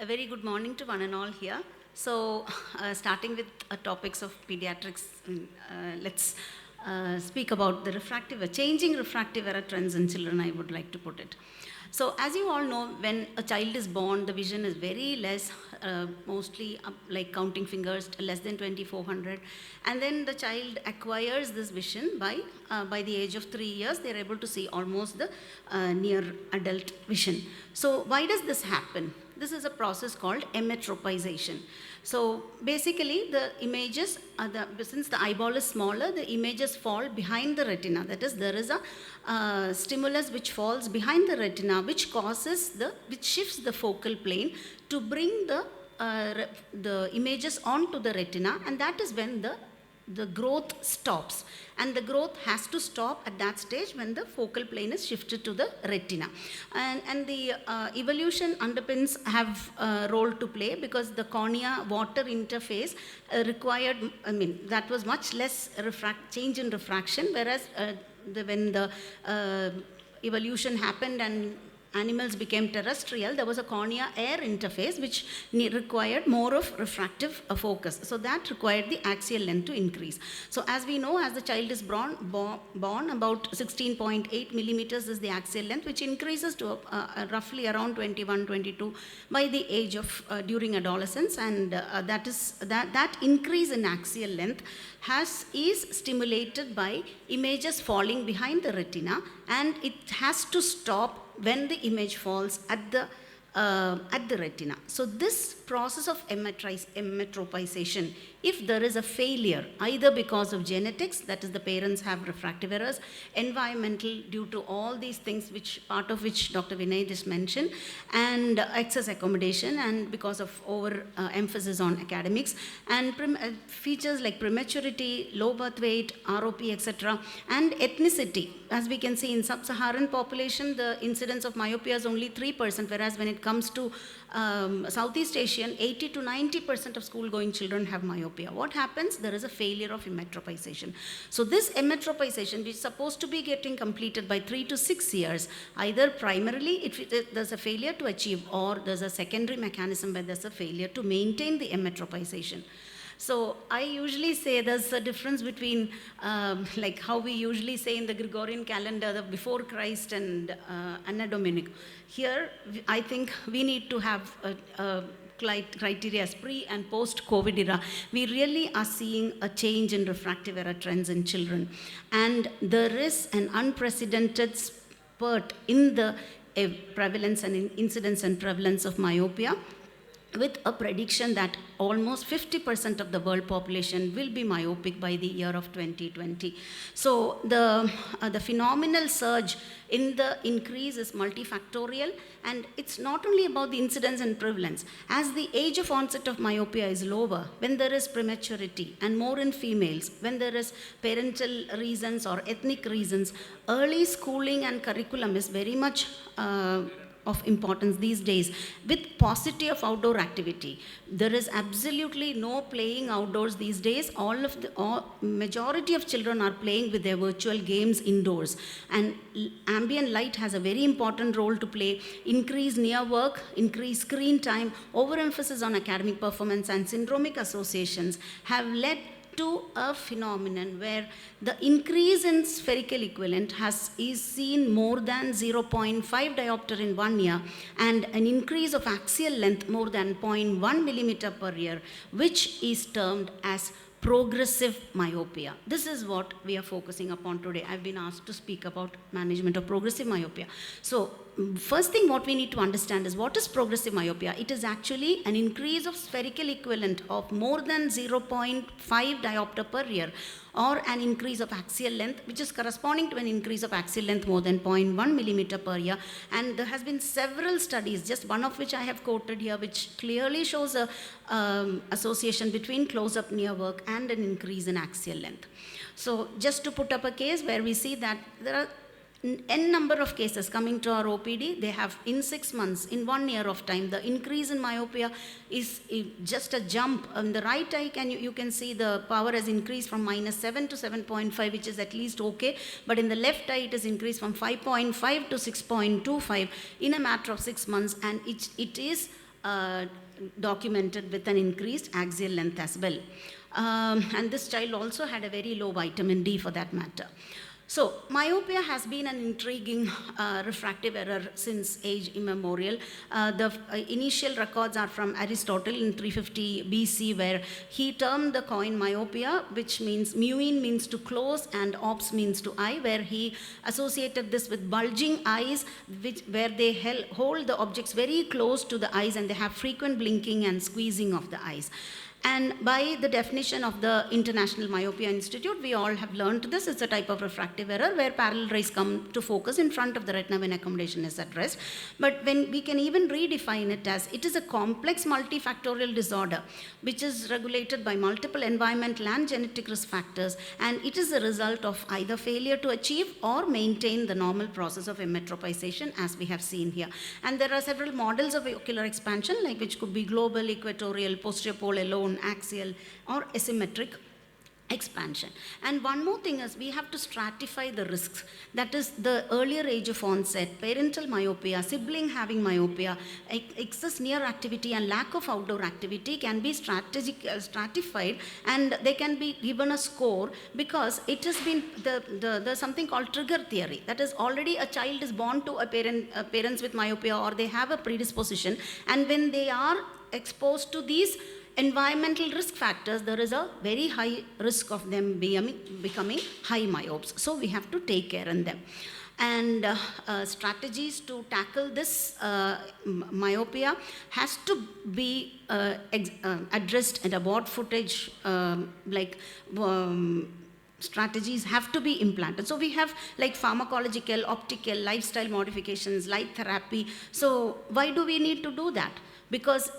A very good morning to one and all here. So, starting with topics of pediatrics, let's speak about the changing refractive error trends in children, I would like to put it. So, as you all know, when a child is born, the vision is very less, mostly like counting fingers, less than 2400. And then the child acquires this vision by the age of 3 years, they're able to see almost the near adult vision. So, why does this happen? This is a process called emmetropization. So basically the images, since the eyeball is smaller, the images fall behind the retina. That is, there is a stimulus which falls behind the retina, which shifts the focal plane to bring the images onto the retina, and that is when the growth stops, and the growth has to stop at that stage when the focal plane is shifted to the retina. And the evolution underpins have a role to play, because the cornea water interface required, that was much less change in refraction, whereas when the evolution happened and animals became terrestrial, there was a cornea-air interface which required more of refractive focus. So that required the axial length to increase. So as we know, as the child is born about 16.8 millimeters is the axial length, which increases to roughly around 21, 22 by the age of during adolescence, and that increase in axial length is stimulated by images falling behind the retina, and it has to stop when the image falls at the retina. So this process of emmetropization, if there is a failure, either because of genetics, that is the parents have refractive errors, environmental due to all these things, part of which Dr. Vinay just mentioned, and excess accommodation, and because of over emphasis on academics, and features like prematurity, low birth weight, ROP, etc., and ethnicity. As we can see in sub-Saharan population, the incidence of myopia is only 3%, whereas when it comes to Southeast Asian, 80 to 90% of school-going children have myopia. What happens? There is a failure of emmetropization. So this emmetropization, which is supposed to be getting completed by 3 to 6 years, either primarily there's a failure to achieve, or there's a secondary mechanism where there's a failure to maintain the emmetropization. So I usually say there's a difference between like how we usually say in the Gregorian calendar, the before Christ and Anno Domini. Here, I think we need to have a criteria as pre and post COVID era. We really are seeing a change in refractive error trends in children. And there is an unprecedented spurt in the prevalence and incidence and prevalence of myopia, with a prediction that almost 50% of the world population will be myopic by the year of 2020. So the phenomenal surge in the increase is multifactorial, and it's not only about the incidence and prevalence. As the age of onset of myopia is lower, when there is prematurity, and more in females, when there is parental reasons or ethnic reasons, early schooling and curriculum is very much of importance these days, with paucity of outdoor activity. There is absolutely no playing outdoors these days. Majority of children are playing with their virtual games indoors, and ambient light has a very important role to play. Increased near work, increased screen time, overemphasis on academic performance, and syndromic associations have led to a phenomenon where the increase in spherical equivalent is seen more than 0.5 diopter in 1 year, and an increase of axial length more than 0.1 millimeter per year, which is termed as progressive myopia. This is what we are focusing upon today. I've been asked to speak about management of progressive myopia. So first thing what we need to understand is, what is progressive myopia? It is actually an increase of spherical equivalent of more than 0.5 diopter per year, or an increase of axial length, which is corresponding to an increase of axial length more than 0.1 millimeter per year. And there has been several studies, just one of which I have quoted here, which clearly shows a association between close-up near work and an increase in axial length. So just to put up a case where we see that there are n number of cases coming to our OPD, they have in 6 months, in 1 year of time, the increase in myopia is just a jump. On the right eye, you can see the power has increased from -7 to 7.5, which is at least okay. But in the left eye, it has increased from 5.5 to 6.25 in a matter of 6 months, and it is documented with an increased axial length as well. And this child also had a very low vitamin D for that matter. So, myopia has been an intriguing refractive error since age immemorial. The initial records are from Aristotle in 350 BC, where he termed the coin myopia, which means muin means to close and ops means to eye, where he associated this with bulging eyes, where they hold the objects very close to the eyes and they have frequent blinking and squeezing of the eyes. And by the definition of the International Myopia Institute, we all have learned this. It's a type of refractive error where parallel rays come to focus in front of the retina when accommodation is at rest. But when we can even redefine it as it is a complex multifactorial disorder which is regulated by multiple environmental and genetic risk factors, and it is a result of either failure to achieve or maintain the normal process of emmetropization, as we have seen here. And there are several models of ocular expansion, like which could be global, equatorial, posterior pole alone, axial, or asymmetric expansion. And one more thing is we have to stratify the risks. That is the earlier age of onset, parental myopia, sibling having myopia, excess near activity and lack of outdoor activity can be stratified, and they can be given a score because it has been there's something called trigger theory. That is, already a child is born to parents with myopia, or they have a predisposition, and when they are exposed to these environmental risk factors, there is a very high risk of them becoming high myopes. So we have to take care in them. And strategies to tackle this myopia has to be addressed, and abort footage strategies have to be implanted. So we have like pharmacological, optical, lifestyle modifications, light therapy. So why do we need to do that? Because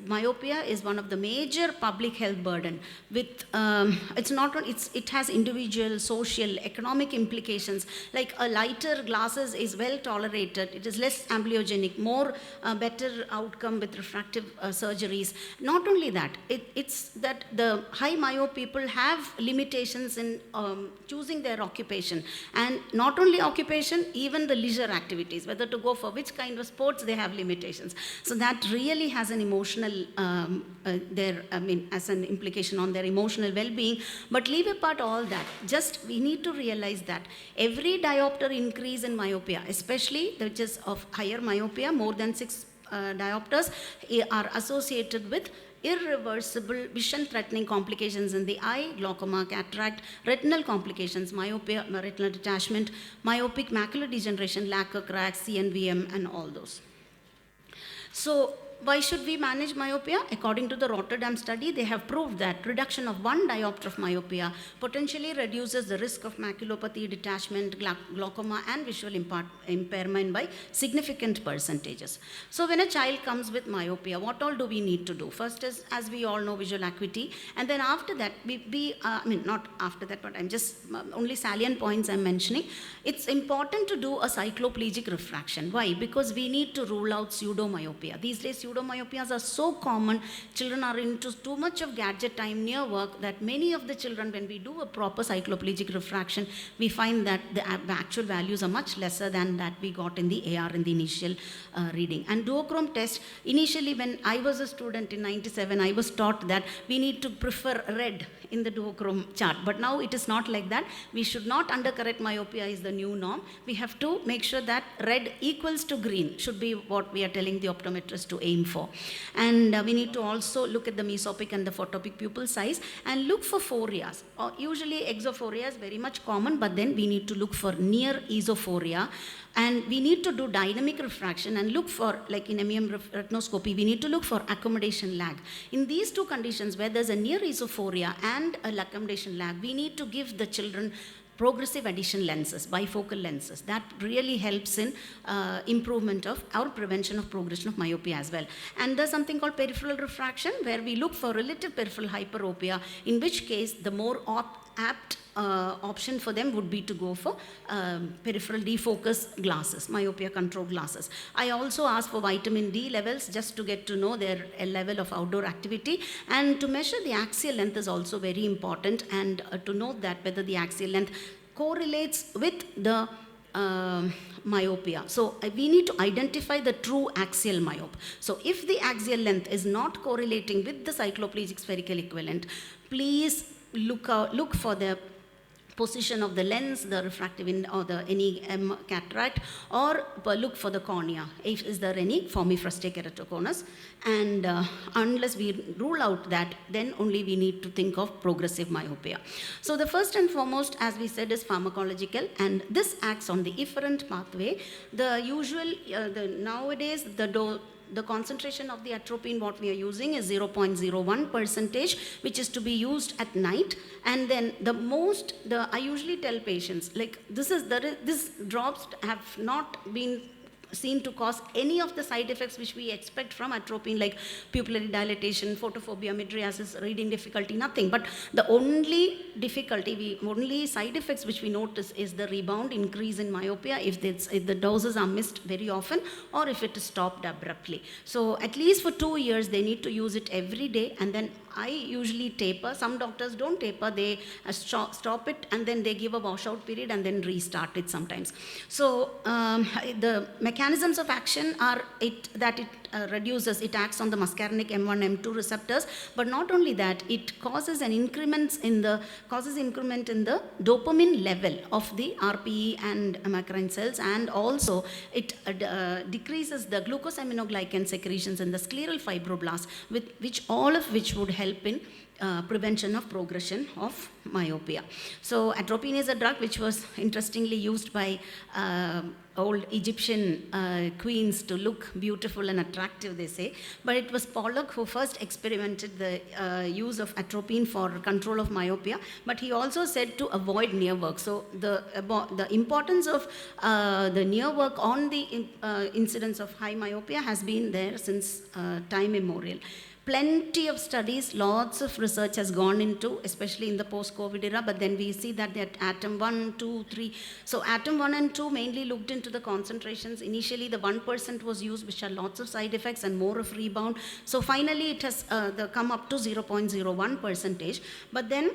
myopia is one of the major public health burden. With it has individual, social, economic implications. Like a lighter glasses is well tolerated. It is less amblyogenic, more better outcome with refractive surgeries. Not only that, it's that the high myope people have limitations in choosing their occupation, and not only occupation, even the leisure activities, whether to go for which kind of sports, they have limitations. So that really has an emotional, as an implication on their emotional well-being. But leave apart all that, just we need to realize that every diopter increase in myopia, especially which is of higher myopia, more than 6 diopters, are associated with irreversible vision-threatening complications in the eye, glaucoma, cataract, retinal complications, myopia, retinal detachment, myopic macular degeneration, lacquer cracks, CNVM, and all those. So why should we manage myopia? According to the Rotterdam study, they have proved that reduction of 1 diopter of myopia potentially reduces the risk of maculopathy, detachment, glaucoma, and visual impairment by significant percentages. So when a child comes with myopia, what all do we need to do? First is, as we all know, visual acuity, and then after that, not after that, but I'm just only salient points I'm mentioning. It's important to do a cycloplegic refraction. Why? Because we need to rule out pseudomyopia. These days, pseudomyopias are so common. Children are into too much of gadget time near work that many of the children, when we do a proper cycloplegic refraction, we find that the actual values are much lesser than that we got in the AR in the initial reading. And duochrome test, initially when I was a student in 97, I was taught that we need to prefer red in the duochrome chart. But now it is not like that. We should not undercorrect myopia is the new norm. We have to make sure that red equals to green should be what we are telling the optometrist to aim for. And we need to also look at the mesopic and the photopic pupil size and look for phorias. Usually exophoria is very much common, but then we need to look for near esophoria. And we need to do dynamic refraction and look for, like in MEM retinoscopy, we need to look for accommodation lag. In these two conditions, where there's a near esophoria and a accommodation lag, we need to give the children progressive addition lenses, bifocal lenses. That really helps in improvement of or prevention of progression of myopia as well. And there's something called peripheral refraction, where we look for relative peripheral hyperopia, in which case the more apt option for them would be to go for peripheral defocus glasses, myopia control glasses. I also ask for vitamin D levels just to get to know their level of outdoor activity, and to measure the axial length is also very important, and to note that whether the axial length correlates with the myopia. So we need to identify the true axial myope. So if the axial length is not correlating with the cycloplegic spherical equivalent, please look for the position of the lens, the refractive or the any cataract, or look for the cornea. Is there any formifrostate keratoconus? And unless we rule out that, then only we need to think of progressive myopia. So the first and foremost, as we said, is pharmacological, and this acts on the efferent pathway. The usual, nowadays, the concentration of the atropine what we are using is 0.01%, which is to be used at night. And then I usually tell patients, like this drops have not been seen to cause any of the side effects which we expect from atropine, like pupillary dilatation, photophobia, mydriasis, reading difficulty, nothing. But the only side effects which we notice is the rebound, increase in myopia if the doses are missed very often, or if it is stopped abruptly. So at least for 2 years they need to use it every day, and then I usually taper. Some doctors don't taper, they stop it and then they give a washout period and then restart it sometimes. So the mechanisms of action are it acts on the muscarinic M1, M2 receptors, but not only that, it causes an increment in the dopamine level of the RPE and amacrine cells, and also it decreases the glucosaminoglycan secretions in the scleral fibroblasts, all of which would help in prevention of progression of myopia. So atropine is a drug which was interestingly used by old Egyptian queens to look beautiful and attractive, they say. But it was Pollock who first experimented the use of atropine for control of myopia. But he also said to avoid near work. So the importance of the near work on the incidence of high myopia has been there since time immemorial. Plenty of studies, lots of research has gone into, especially in the post-COVID era, but then we see that ATOM 1, 2, 3. So ATOM 1 and 2 mainly looked into the concentrations. Initially, the 1% was used, which had lots of side effects and more of rebound. So finally, it has come up to 0.01%. But then,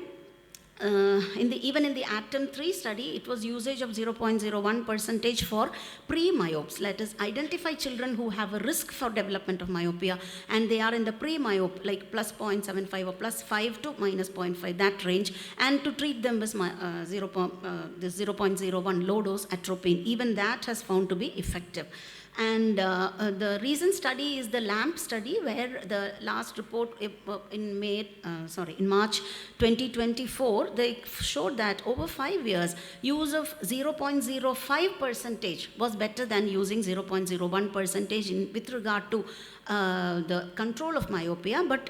even in the ATOM 3 study, it was usage of 0.01% for pre-myopes. Let us identify children who have a risk for development of myopia, and they are in the pre-myope, like plus 0.75 or plus 5 to minus 0.5, that range, and to treat them with 0.01 low dose atropine. Even that has found to be effective. And the recent study is the LAMP study, where the last report in March 2024, they showed that over 5 years, use of 0.05% was better than using 0.01% with regard to the control of myopia. But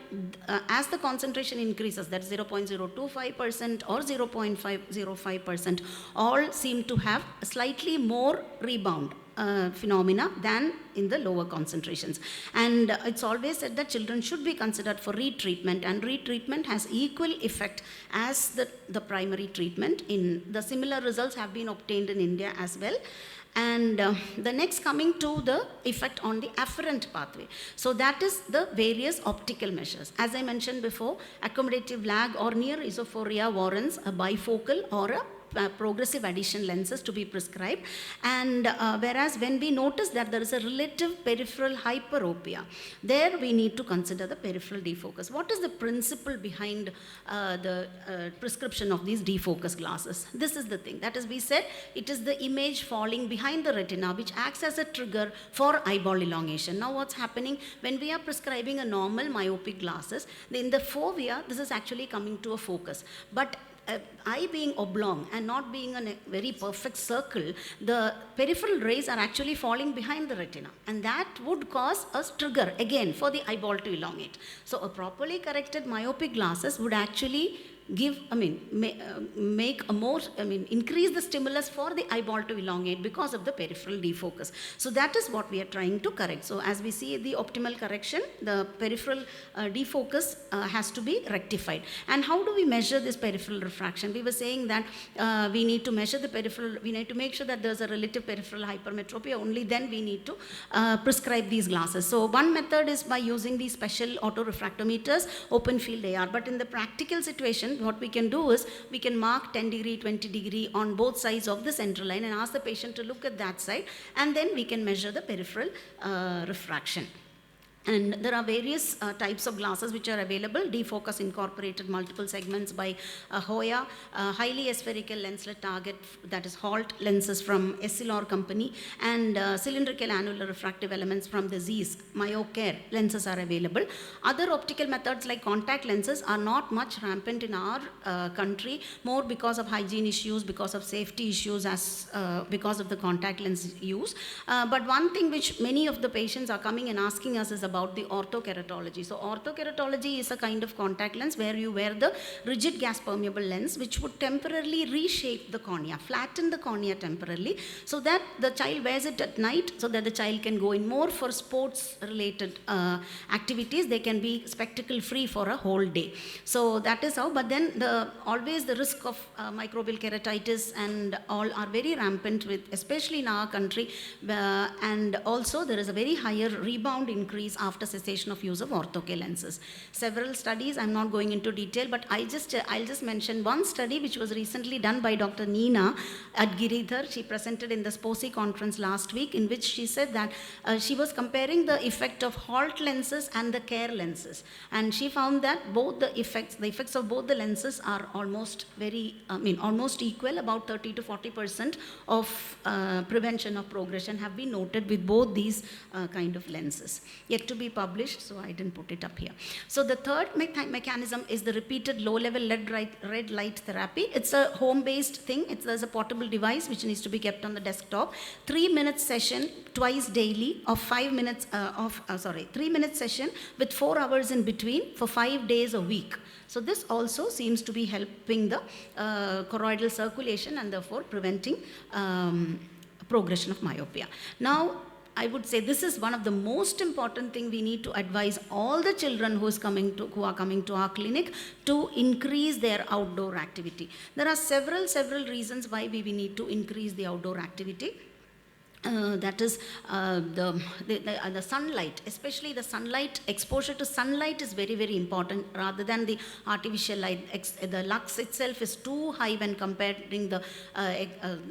as the concentration increases, that's 0.025% or 0.505%, all seem to have a slightly more rebound phenomena than in the lower concentrations. And it's always said that children should be considered for retreatment, and retreatment has equal effect as the primary treatment. The similar results have been obtained in India as well. And the next, coming to the effect on the afferent pathway. So that is the various optical measures. As I mentioned before, accommodative lag or near isophoria warrants a bifocal or a progressive addition lenses to be prescribed. And whereas when we notice that there is a relative peripheral hyperopia, there we need to consider the peripheral defocus. What is the principle behind the prescription of these defocus glasses? This is the thing. That is, we said it is the image falling behind the retina which acts as a trigger for eyeball elongation. Now what's happening when we are prescribing a normal myopic glasses, in the fovea, this is actually coming to a focus. But eye being oblong and not being a very perfect circle, the peripheral rays are actually falling behind the retina, and that would cause a trigger again for the eyeball to elongate. So a properly corrected myopic glasses would actually increase the stimulus for the eyeball to elongate because of the peripheral defocus. So that is what we are trying to correct. So as we see the optimal correction, the peripheral defocus has to be rectified. And how do we measure this peripheral refraction? We were saying that we need to measure the peripheral, we need to make sure that there's a relative peripheral hypermetropia, only then we need to prescribe these glasses. So one method is by using these special autorefractometers, open field AR. But in the practical situation, patient, what we can do is we can mark 10 degree, 20 degree on both sides of the central line and ask the patient to look at that side, and then we can measure the peripheral refraction. And there are various types of glasses which are available. D-Focus incorporated multiple segments by Hoya, highly spherical lenslet target, that is HALT lenses from Essilor company, and cylindrical annular refractive elements from the Zeiss MyoCare lenses are available. Other optical methods like contact lenses are not much rampant in our country, more because of hygiene issues, because of safety issues, because of the contact lens use. But one thing which many of the patients are coming and asking us is about the orthokeratology. So orthokeratology is a kind of contact lens where you wear the rigid gas permeable lens which would temporarily reshape the cornea, flatten the cornea temporarily, so that the child wears it at night, so that the child can go in more for sports related activities. They can be spectacle free for a whole day. So that is how, but then always the risk of microbial keratitis and all are very rampant with, especially in our country, and also there is a very higher rebound increase after cessation of use of ortho-K lenses. Several studies, I'm not going into detail, but I'll just mention one study which was recently done by Dr. Neena at Giridhar. She presented in the SPOCI conference last week, in which she said that she was comparing the effect of HALT lenses and the CARE lenses, and she found that both the effects of both the lenses are almost almost equal. About 30 to 40% of prevention of progression have been noted with both these kind of lenses. Yet to be published, so I didn't put it up here. So the third mechanism is the repeated low-level red light therapy. It's a home-based thing. There's a portable device which needs to be kept on the desktop. 3-minute session twice daily of 5 minutes 3-minute session with 4 hours in between for 5 days a week. So this also seems to be helping the choroidal circulation and therefore preventing progression of myopia. Now, I would say this is one of the most important thing we need to advise all the children who are coming to our clinic to increase their outdoor activity. There are several reasons why we need to increase the outdoor activity. That is the sunlight, especially the sunlight, exposure to sunlight is very, very important rather than the artificial light. The lux itself is too high when comparing the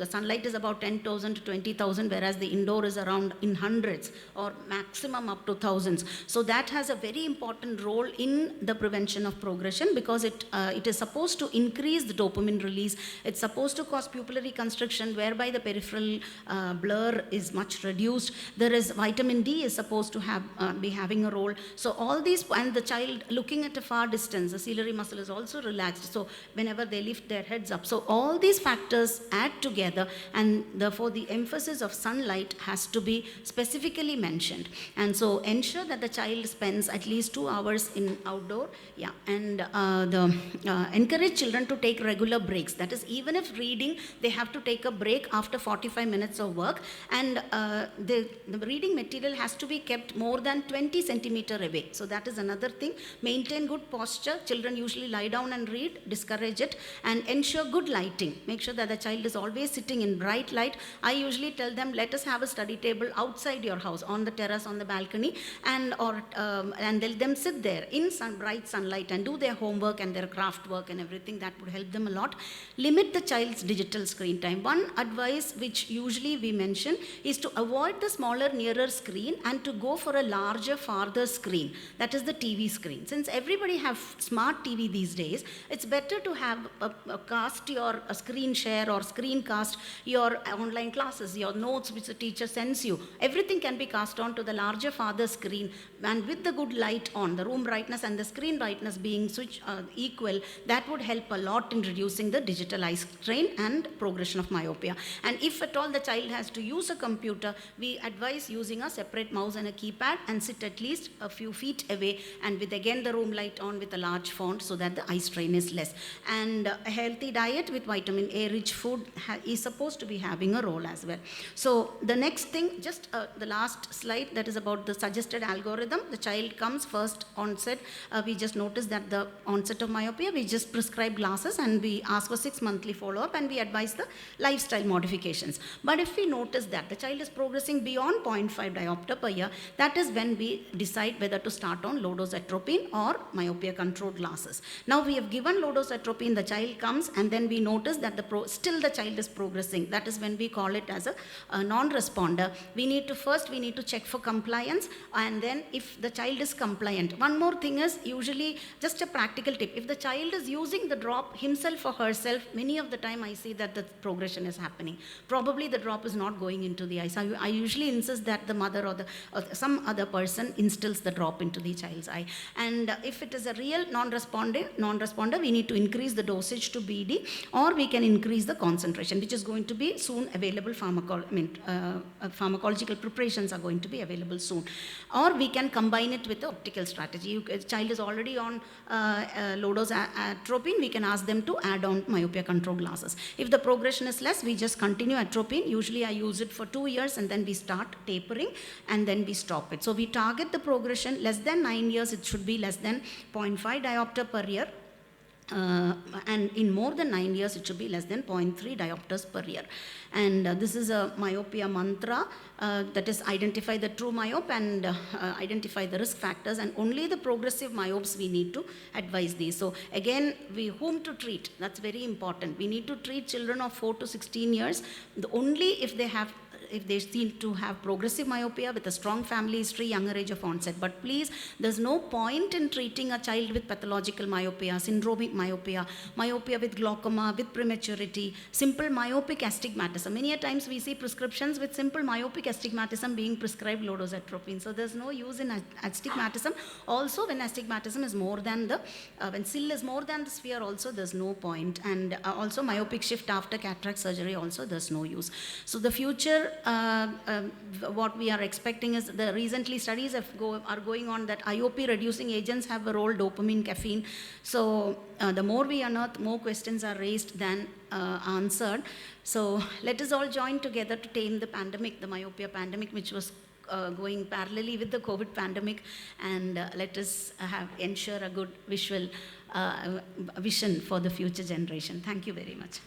sunlight is about 10,000 to 20,000, whereas the indoor is around in hundreds or maximum up to thousands. So that has a very important role in the prevention of progression, because it is supposed to increase the dopamine release. It's supposed to cause pupillary constriction, whereby the peripheral blur is much reduced. There is vitamin D is supposed to be having a role. So all these, and the child looking at a far distance, the ciliary muscle is also relaxed. So whenever they lift their heads up, so all these factors add together, and therefore the emphasis of sunlight has to be specifically mentioned. And so ensure that the child spends at least 2 hours in outdoor. Yeah, and encourage children to take regular breaks. That is, even if reading, they have to take a break after 45 minutes of work. And the reading material has to be kept more than 20 centimeter away. So that is another thing. Maintain good posture. Children usually lie down and read. Discourage it. And ensure good lighting. Make sure that the child is always sitting in bright light. I usually tell them, let us have a study table outside your house, on the terrace, on the balcony, and let them sit there in bright sunlight and do their homework and their craft work and everything. That would help them a lot. Limit the child's digital screen time. One advice which usually we mention is to avoid the smaller, nearer screen and to go for a larger, farther screen. That is the TV screen. Since everybody have smart TV these days, it's better to have cast your screen share or screencast your online classes, your notes which the teacher sends you. Everything can be cast on to the larger, farther screen, and with the good light on, the room brightness and the screen brightness being equal, that would help a lot in reducing the digital eye strain and progression of myopia. And if at all the child has to use a computer, we advise using a separate mouse and a keypad and sit at least a few feet away, and with again the room light on with a large font, so that the eye strain is less. And a healthy diet with vitamin A rich food is supposed to be having a role as well. So the next thing, just the last slide, that is about the suggested algorithm. The child comes first onset. We just notice that the onset of myopia, we just prescribe glasses and we ask for 6 monthly follow-up, and we advise the lifestyle modifications. But if we notice that the child is progressing beyond 0.5 diopter per year, that is when we decide whether to start on low-dose atropine or myopia-controlled glasses. Now we have given low-dose atropine, the child comes, and then we notice that still the child is progressing. That is when we call it as a non-responder. We need to check for compliance, and then if the child is compliant. One more thing is, usually just a practical tip, if the child is using the drop himself or herself, many of the time I see that the progression is happening. Probably the drop is not going into the eye. So I usually insist that the mother or some other person instills the drop into the child's eye. And if it is a real non-responder, we need to increase the dosage to BD, or we can increase the concentration, which is going to be soon available. Pharmacological preparations are going to be available soon. Or we can combine it with the optical strategy. The child is already on low-dose atropine, we can ask them to add on myopia control glasses. If the progression is less, we just continue atropine. Usually I use it for 2 years, and then we start tapering, and then we stop it. So we target the progression less than 9 years, it should be less than 0.5 diopter per year. And in more than 9 years, it should be less than 0.3 diopters per year. And this is a myopia mantra, that is identify the true myope and identify the risk factors, and only the progressive myopes we need to advise these. So again, whom to treat, that's very important. We need to treat children of 4 to 16 years only if they seem to have progressive myopia with a strong family history, younger age of onset. But please, there's no point in treating a child with pathological myopia, syndromic myopia, myopia with glaucoma, with prematurity, simple myopic astigmatism. Many a times we see prescriptions with simple myopic astigmatism being prescribed low-dose atropine. So there's no use in astigmatism. Also, when astigmatism is more than when SIL is more than the sphere, also there's no point. And also myopic shift after cataract surgery, also there's no use. So the future, what we are expecting is, the recently studies are going on that IOP reducing agents have a role, dopamine, caffeine. So the more we unearth, more questions are raised than answered. So let us all join together to tame the pandemic, the myopia pandemic, which was going parallelly with the COVID pandemic, and let us ensure a good visual vision for the future generation. Thank you very much.